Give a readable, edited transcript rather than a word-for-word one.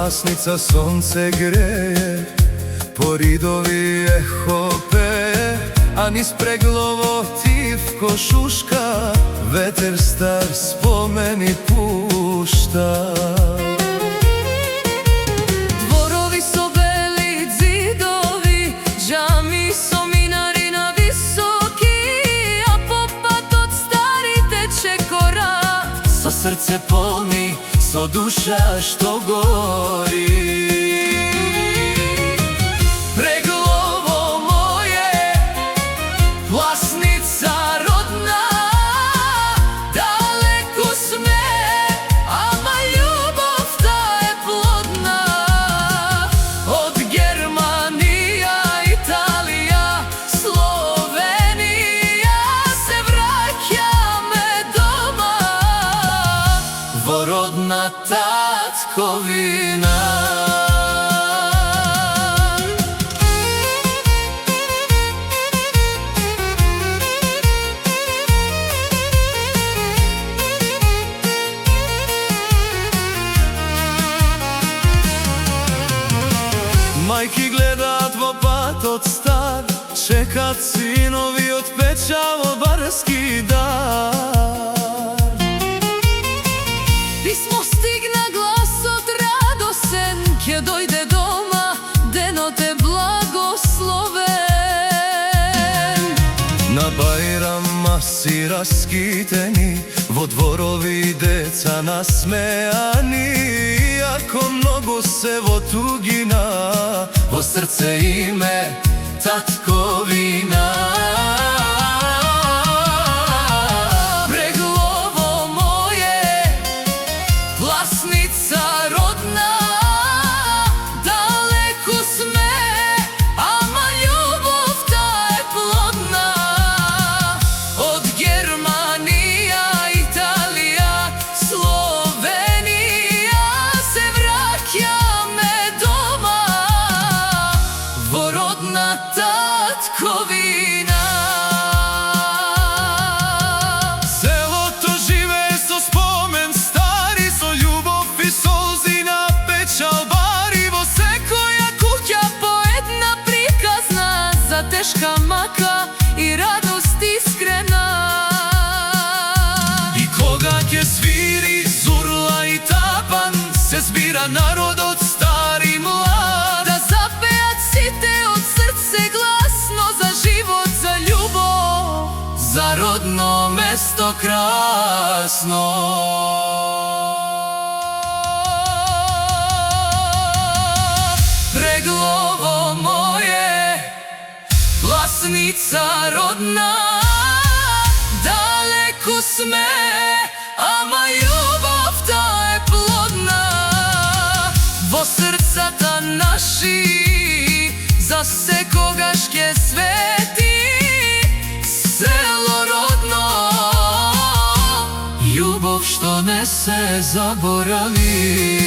Власница сонце греje, по ридови ехо пее, а низ преглово тивко шушка, ветер стар спомени пушта. Дворови со бели зидови, джами со минари на високи, а по патот стари тече корак, Со срце полни, со душа што гори. Преглово моје, власница родна, далеко сме, ама љубовта е плодна. од Германија, Италија, Словенија се враќаме дома, во родна татковина. Мајки гледаат во патот стар, чекат синови од печало барски дар. писмо стигна, гласот радосен, ќе дојде дома, денот е благословен. На бајрам маси раскитени, во дворови деца насмеани, иако многу се во тугина, во срце име татковина. Преглово моје, власница родна, далеко сме, ама љубовта е плодна. Од Германија, Италија, Словенија се враќаме дома, во родна татковина. Селото живее со спомен стари, со љубов и солзи на печалбари, во секоја Куќа по една приказна, за тешка мака и радост искрена. И кога ќе свири зурла и тапан, се збира народот стар и млад, Да запеат сите од срце гласно, за живот, за љубов, за родно место красно. Преглово моје, власница родна, далеко сме, ама љубовта е плодна. Во срцата наши, за секогаш ќе свети, село родно, Љубов што не се заборави.